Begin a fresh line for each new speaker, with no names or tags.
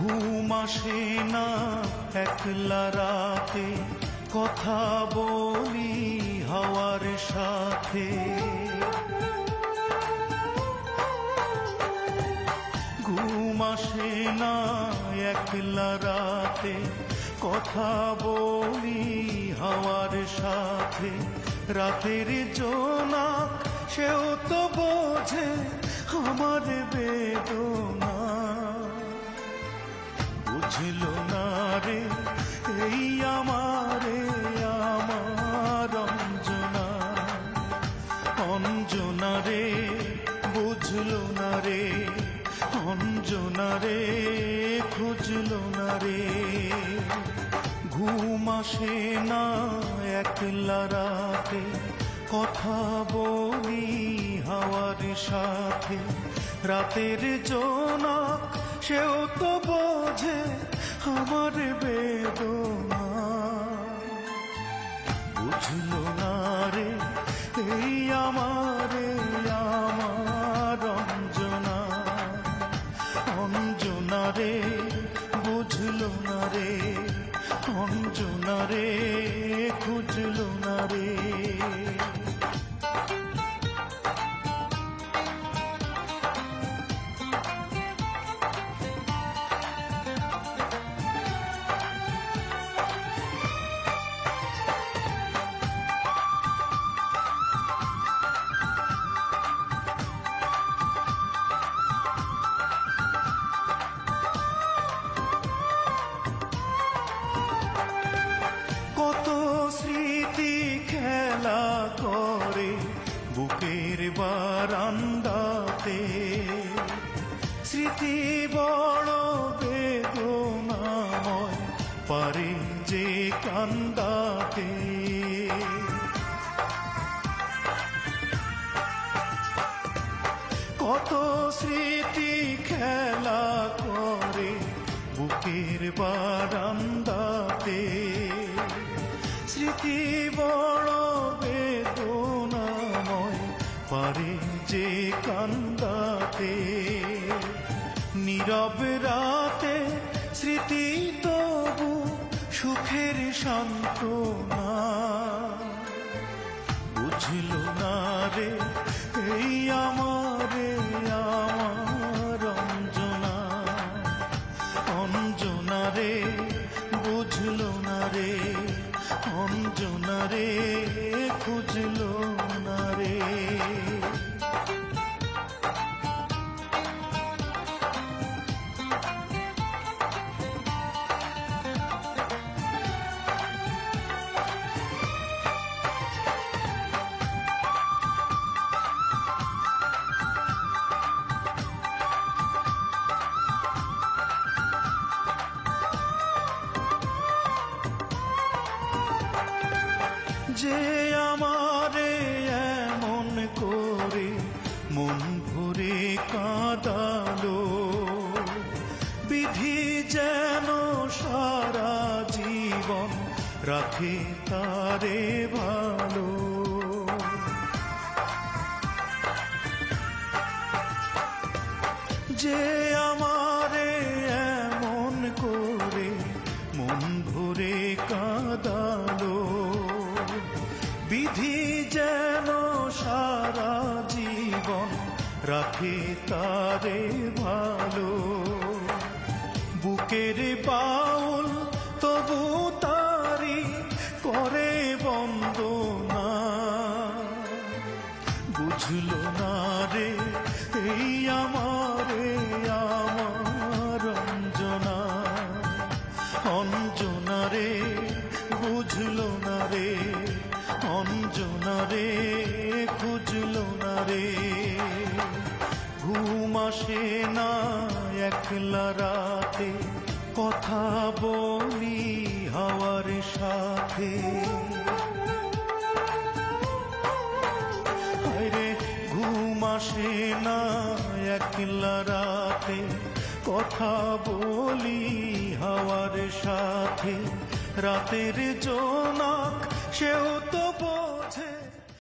ঘুম আসে না একলা রাতে, কথা বলি হাওয়ার সাথে। ঘুম আসে না একলা রাতে, কথা বলি হাওয়ার সাথে। রাতের জোনাক সেও তো বোঝে আমার বেদনা। বুঝলো না রে এই আমারে আমার অঞ্জনা, অঞ্জনা রে বুঝলো না রে, অঞ্জনা রে খুঁজলো না রে। ঘুম আসে না একলা রাতে, কথা বলি হাওয়ার সাথে। রাতের জোনাক সেও তো বোঝে আমার বেদনা। বুঝলো না রে এই আমারে আমার অঞ্জনা, অঞ্জনা রে বুঝলো না রে, অঞ্জনা রে খুঁজলো না রে। কত স্মৃতি খেলা করে বুকের বারান্দাতে, স্মৃতি বড় বেদনাময় পারে যে কান্দাতে। কত স্মৃতি খেলা করে বুকের বারান্দাতে, স্মৃতি বড় বেদনাময় পারে যে কান্দাতে। নীরব রাতে স্মৃতি তবু সুখের সান্ত্বনা। বুঝলো না রে এই আমারে আমার অঞ্জনা, অঞ্জনা রে বুঝলো না রে, অঞ্জনা রে খুঁজলো না রে। যে আমারে এমন করে মন ভরে কাঁদালো, বিধি যেন সারা জীবন রাখে তারে ভালো। যে আমারে এমন করে মন ভরে কাঁদালো, বিধি যেন সারা জীবন রাখে তারে ভালো। বুকের বাউল তবু তারি করে বন্দনা। বুঝলো না রে এই আমারে আমার অঞ্জনা, অঞ্জনা রে বুঝলো না রে, অঞ্জনা রে খুঁজলো না রে। ঘুম আসে না একলা রাতে, কথা বলি হাওয়ার সাথে। আরে ঘুম আসে না একলা রাতে, কথা বলি হাওয়ার সাথে। রাতের জোনাক সেও তো